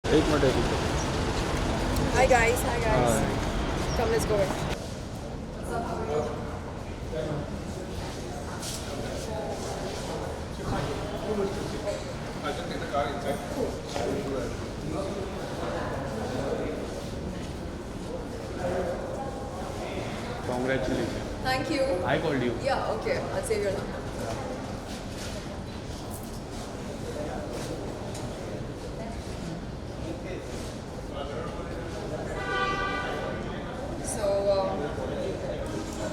एक मिनट एक minute Hi guys, hi guys. हाँ Come, let's go. Congratulation Thank you. I called you Yeah, okay. I'll save your number. So,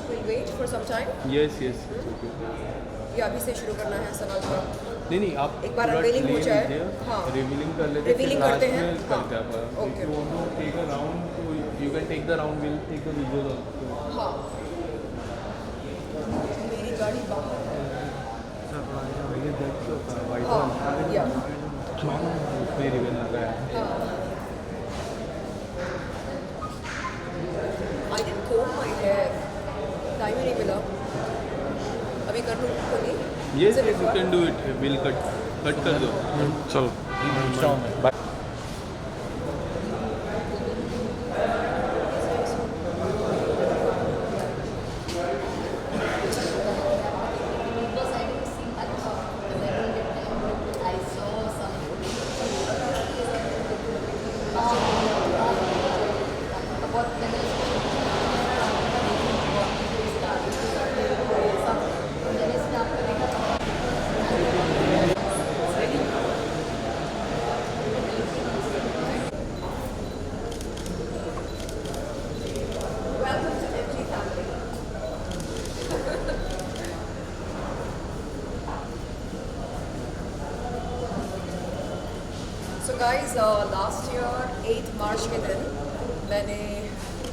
we'll wait for some time. Yes yes या अभी से शुरू करना है सवाल का. नहीं नहीं आप एक बार पूरा unveiling हो ले जाए. लीजिए, हाँ. रिवीलिंग कर लेते Revealing करते हैं. हाँ. करते हैं आप Okay. If you want to take a round तो you can take the round will take the video also हाँ. मेरी गाड़ी बाहर है. वाइट हाँ. One Yeah. उसमें रिवील लगा है I didn't comb my hair. Time ही नहीं मिला. अभी कर लूँ तो नहीं. Yes Is it you required? Can do it will cut कर दो चलो Welcome to MG family. So guys, last year 8 मार्च के दिन मैंने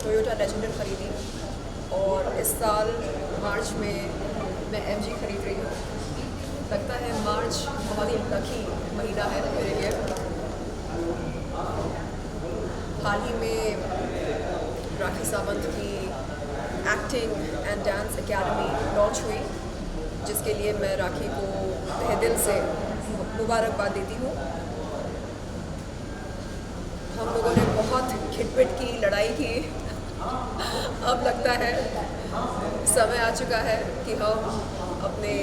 टोयोटा लेजेंडर खरीदी और इस साल मार्च में मैं MG खरीद रही हूँ. लगता है मार्च हमारी लकी महीना है मेरे लिए. हाल ही में राखी सावंत की acting and dance academy launch हुई, जिसके लिए मैं राखी को तहे दिल से मुबारकबाद देती हूँ. हम लोगों ने बहुत खिटपिट की, लड़ाई की. अब लगता है समय आ चुका है कि हम अपने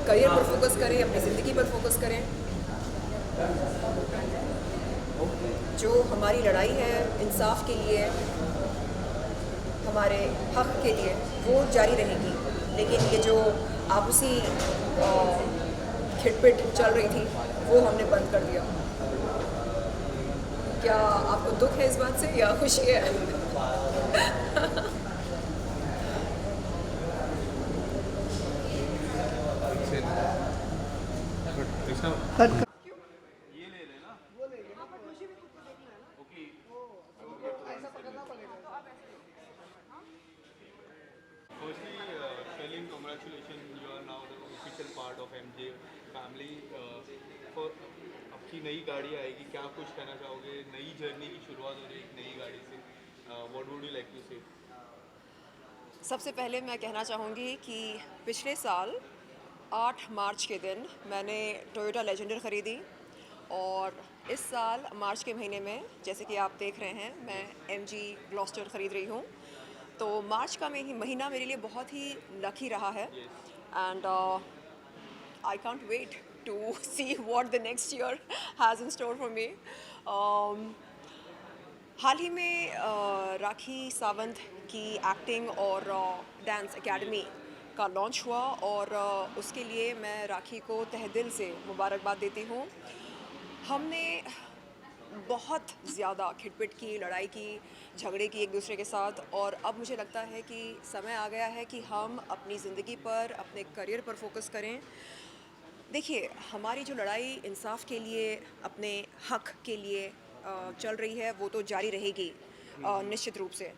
करियर पर फोकस करें, अपनी ज़िंदगी पर फोकस करें. जो हमारी लड़ाई है इंसाफ के लिए, हमारे हक के लिए, वो जारी रहेगी. लेकिन ये जो आपसी खिटपिट चल रही थी वो हमने बंद कर दिया. क्या आपको दुख है इस बात से या खुशी है? ये ले लेना okay Firstly, Shaleen, congratulations. You are now the official part of MJ family. For आपकी नई गाड़ी आएगी, क्या कुछ कहना चाहोगे? नई जर्नी की शुरुआत हो रही है एक नई गाड़ी से. What would you like to say? सबसे पहले मैं कहना चाहूँगी कि पिछले साल 8 मार्च के दिन मैंने टोयोटा लेजेंडर ख़रीदी और इस साल मार्च के महीने में, जैसे कि आप देख रहे हैं, मैं MG ग्लॉस्टर ख़रीद रही हूँ. तो मार्च का महीना मेरे लिए बहुत ही लकी रहा है. And I can't wait to see what the next year has in store for me. हाल ही में राखी सावंत की एक्टिंग और डांस एकेडमी का लॉन्च हुआ और उसके लिए मैं राखी को तहे दिल से मुबारकबाद देती हूँ. हमने बहुत ज़्यादा खिटपिट की, लड़ाई की, झगड़े की एक दूसरे के साथ, और अब मुझे लगता है कि समय आ गया है कि हम अपनी ज़िंदगी पर, अपने करियर पर फोकस करें. देखिए, हमारी जो लड़ाई इंसाफ के लिए, अपने हक के लिए चल रही है, वो तो जारी रहेगी निश्चित रूप से.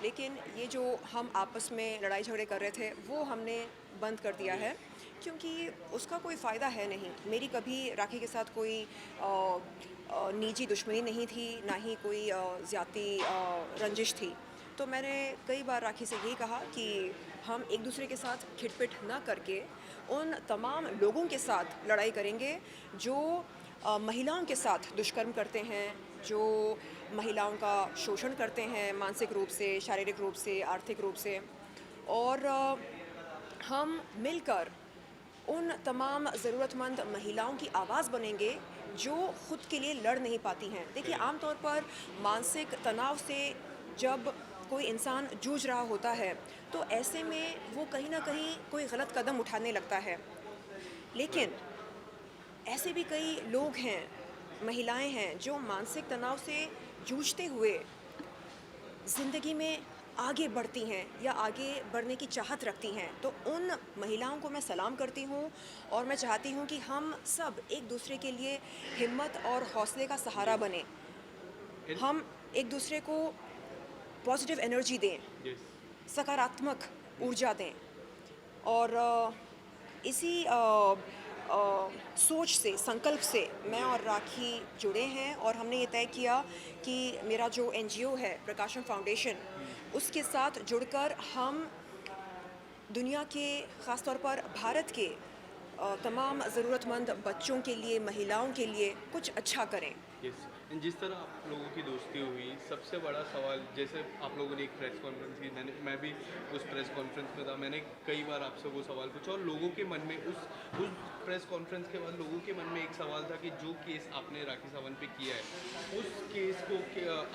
लेकिन ये जो हम आपस में लड़ाई झगड़े कर रहे थे वो हमने बंद कर दिया है, क्योंकि उसका कोई फ़ायदा है नहीं. मेरी कभी राखी के साथ कोई निजी दुश्मनी नहीं थी, ना ही कोई ज़्यादती रंजिश थी. तो मैंने कई बार राखी से यही कहा कि हम एक दूसरे के साथ खिटपिट ना करके उन तमाम लोगों के साथ लड़ाई करेंगे जो महिलाओं के साथ दुष्कर्म करते हैं, जो महिलाओं का शोषण करते हैं मानसिक रूप से, शारीरिक रूप से, आर्थिक रूप से। और हम मिलकर उन तमाम ज़रूरतमंद महिलाओं की आवाज़ बनेंगे जो खुद के लिए लड़ नहीं पाती हैं। देखिए, आमतौर पर मानसिक तनाव से जब कोई इंसान जूझ रहा होता है, तो ऐसे में वो कहीं ना कहीं कोई गलत कदम उठाने लगता है। लेकिन ऐसे भी कई लोग हैं, महिलाएं हैं, जो मानसिक तनाव से जूझते हुए ज़िंदगी में आगे बढ़ती हैं या आगे बढ़ने की चाहत रखती हैं। तो उन महिलाओं को मैं सलाम करती हूँ और मैं चाहती हूँ कि हम सब एक दूसरे के लिए हिम्मत और हौसले का सहारा बने। And हम एक दूसरे को पॉजिटिव एनर्जी दें, yes, सकारात्मक ऊर्जा दें। और इसी सोच से, संकल्प से मैं और राखी जुड़े हैं और हमने ये तय किया कि मेरा जो एनजीओ है प्रकाशम फाउंडेशन, उसके साथ जुड़कर हम दुनिया के, ख़ास तौर पर भारत के तमाम ज़रूरतमंद बच्चों के लिए, महिलाओं के लिए कुछ अच्छा करें। यस। जिस तरह आप लोगों की दोस्ती हुई, सबसे बड़ा सवाल, जैसे आप लोगों ने एक प्रेस कॉन्फ्रेंस की, मैं भी उस प्रेस कॉन्फ्रेंस में था, मैंने कई बार आपसे वो सवाल पूछा, और लोगों के मन में उस प्रेस कॉन्फ्रेंस के बाद लोगों के मन में एक सवाल था कि जो केस आपने राखी सावंत पे किया है, उस केस को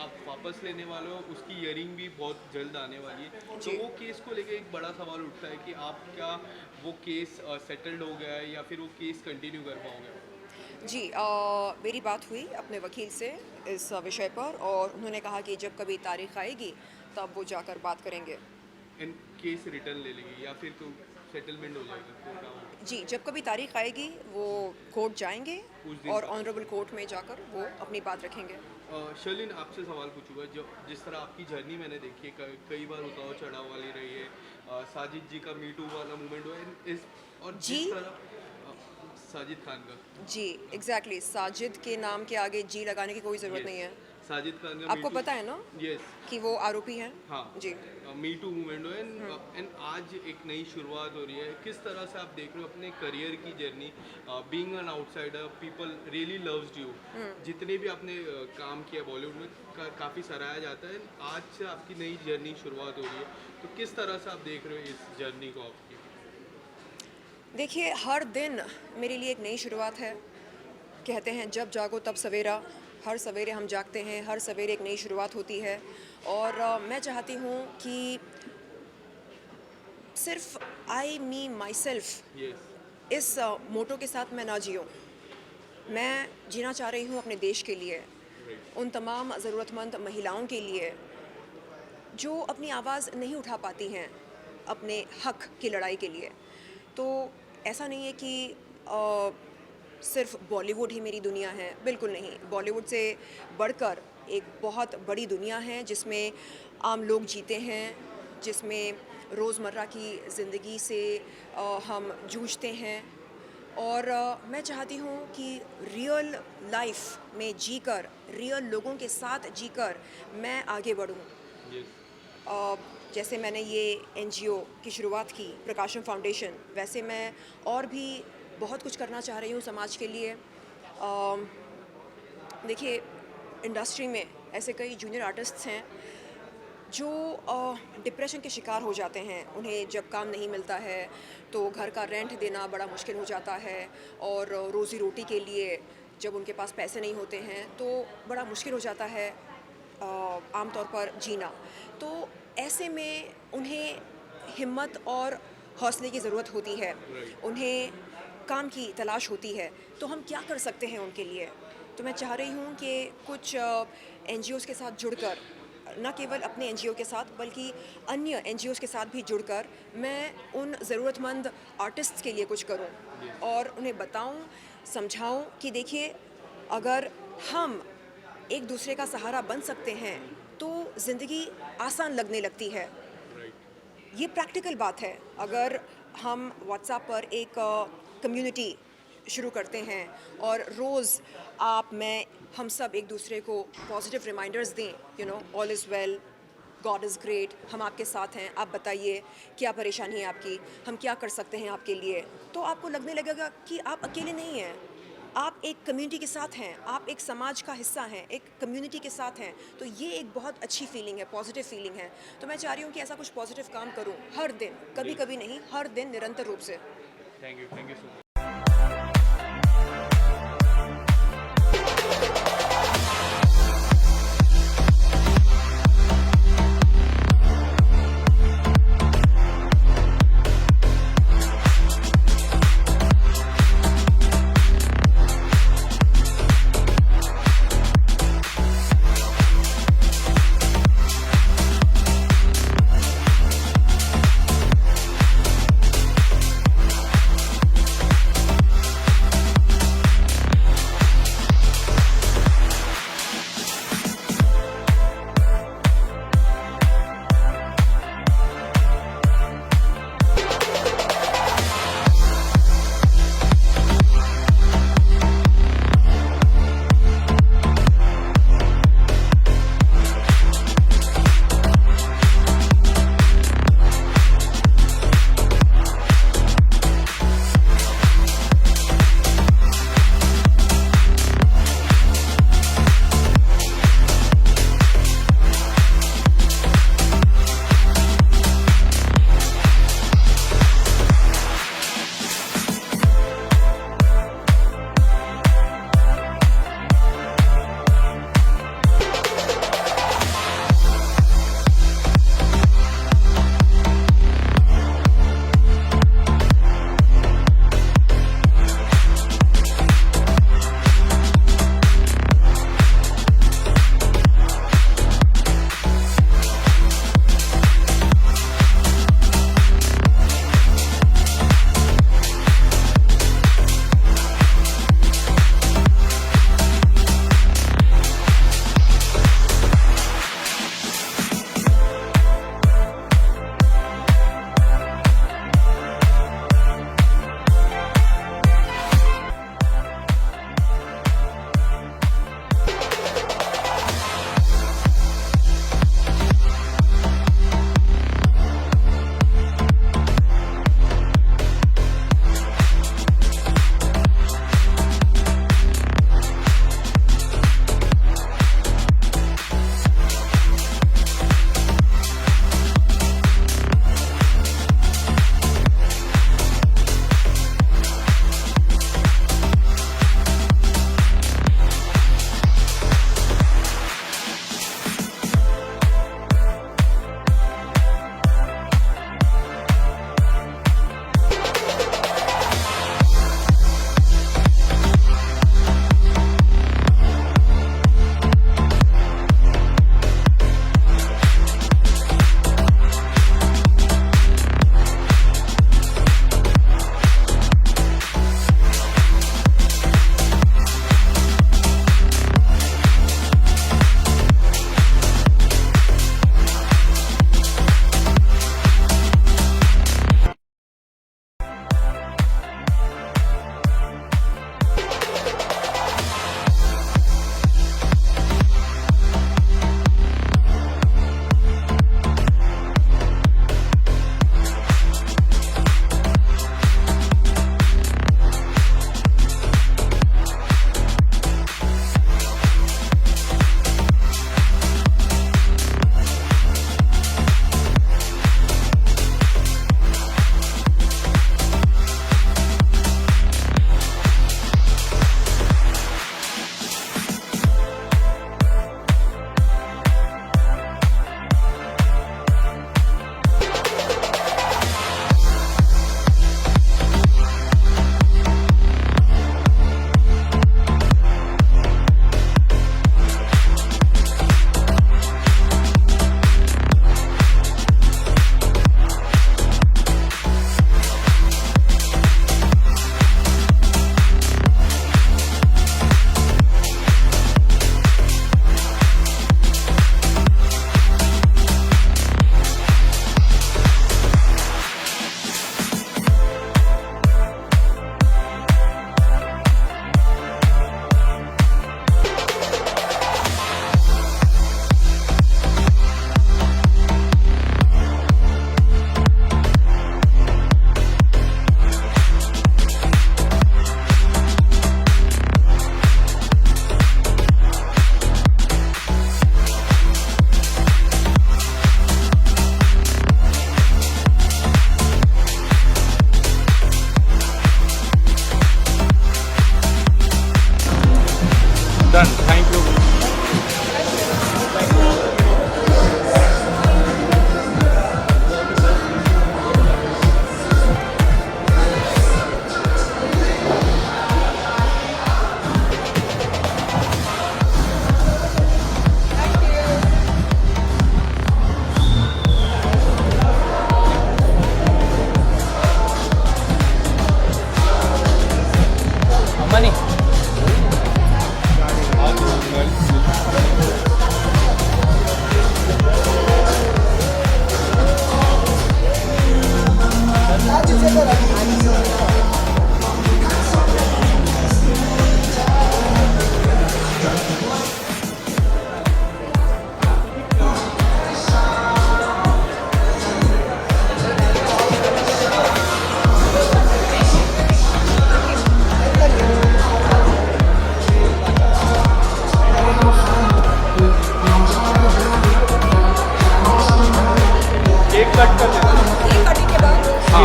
आप वापस लेने वाले हो, उसकी हियरिंग भी बहुत जल्द आने वाली है, तो जी। वो केस को लेके एक बड़ा सवाल उठता है कि आप क्या वो केस सेटल्ड हो गया है या फिर वो केस कंटिन्यू कर पाओगे? जी, मेरी बात हुई अपने वकील से इस विषय पर और उन्होंने कहा कि जब कभी तारीख आएगी तब वो जाकर बात करेंगे। इन केस रिटर्न ले लेंगे या फिर तो सेटलमेंट हो जाएगा, तो क्या होगा? जी, जब कभी तारीख आएगी वो कोर्ट जाएंगे उस दिन और का। ऑनरेबल कोर्ट में जाकर वो अपनी बात रखेंगे। शर्लिन, आपसे सवाल पूछूंगा, जो जिस तरह आपकी जर्नी मैंने देखी है, कई बार उतार चढ़ाव वाली रही है, साजिद जी का मीटू वाला मूवमेंट हुआ है, इस और जी। जिस तरह साजिद खान का, जी, एग्जैक्टली, साजिद के नाम के आगे जी लगाने की कोई ज़रूरत यस, नहीं है। साजिद खान का आपको मीटू, पता है ना यस, कि वो आरोपी हैं। हाँ, जी। मीटू मूवमेंट हुआ है, एंड आज एक नई शुरुआत हो रही है। किस तरह से आप देख रहे हो अपने करियर की journey, being an outsider, people really loves you, जितने भी आपने काम किया बॉलीवुड में, काफ़ी सराहा जाता है, आज से आपकी नई जर्नी शुरुआत हो रही है, तो किस तरह से आप देख रहे हो इस जर्नी को आपकी? देखिए, हर दिन मेरे लिए एक नई शुरुआत है। कहते हैं जब जागो तब सवेरा। हर सवेरे हम जागते हैं, हर सवेरे एक नई शुरुआत होती है। और मैं चाहती हूँ कि सिर्फ आई मी माई सेल्फ, यस, इस मोटो के साथ मैं ना जीऊँ। मैं जीना चाह रही हूँ अपने देश के लिए, राइट, उन तमाम ज़रूरतमंद महिलाओं के लिए जो अपनी आवाज़ नहीं उठा पाती हैं अपने हक की लड़ाई के लिए। तो ऐसा नहीं है कि सिर्फ बॉलीवुड ही मेरी दुनिया है, बिल्कुल नहीं। बॉलीवुड से बढ़कर एक बहुत बड़ी दुनिया है जिसमें आम लोग जीते हैं, जिसमें रोज़मर्रा की ज़िंदगी से हम जूझते हैं। और मैं चाहती हूँ कि रियल लाइफ में जीकर, रियल लोगों के साथ जीकर मैं आगे बढ़ूँ। यस, जैसे मैंने ये एनजीओ की शुरुआत की, प्रकाशम फाउंडेशन, वैसे मैं और भी बहुत कुछ करना चाह रही हूँ समाज के लिए। देखिए, इंडस्ट्री में ऐसे कई जूनियर आर्टिस्ट्स हैं जो डिप्रेशन के शिकार हो जाते हैं। उन्हें जब काम नहीं मिलता है तो घर का रेंट देना बड़ा मुश्किल हो जाता है, और रोज़ी रोटी के लिए जब उनके पास पैसे नहीं होते हैं तो बड़ा मुश्किल हो जाता है आमतौर पर जीना। तो ऐसे में उन्हें हिम्मत और हौसले की ज़रूरत होती है, राइट, उन्हें काम की तलाश होती है। तो हम क्या कर सकते हैं उनके लिए? तो मैं चाह रही हूँ कि कुछ एनजीओज़ के साथ जुड़कर, न केवल अपने एनजीओ के साथ बल्कि अन्य एनजीओज़ के साथ भी जुड़कर मैं उन ज़रूरतमंद आर्टिस्ट्स के लिए कुछ करूँ और उन्हें बताऊँ, समझाऊँ कि देखिए, अगर हम एक दूसरे का सहारा बन सकते हैं तो ज़िंदगी आसान लगने लगती है। राइट, ये प्रैक्टिकल बात है। अगर हम व्हाट्सएप पर एक कम्युनिटी शुरू करते हैं और रोज़ आप, मैं, हम सब एक दूसरे को पॉजिटिव रिमाइंडर्स दें, all is well, God is great, हम आपके साथ हैं, आप बताइए क्या परेशानी है आपकी, हम क्या कर सकते हैं आपके लिए, तो आपको लगने लगेगा कि आप अकेले नहीं हैं। आप एक कम्युनिटी के साथ हैं, आप एक समाज का हिस्सा हैं, एक कम्युनिटी के साथ हैं, तो ये एक बहुत अच्छी फीलिंग है, पॉजिटिव फीलिंग है। तो मैं चाह रही हूँ कि ऐसा कुछ पॉजिटिव काम करूँ हर दिन, कभी कभी नहीं, हर दिन निरंतर रूप से। Thank you so much.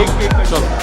Cake cake cut चलो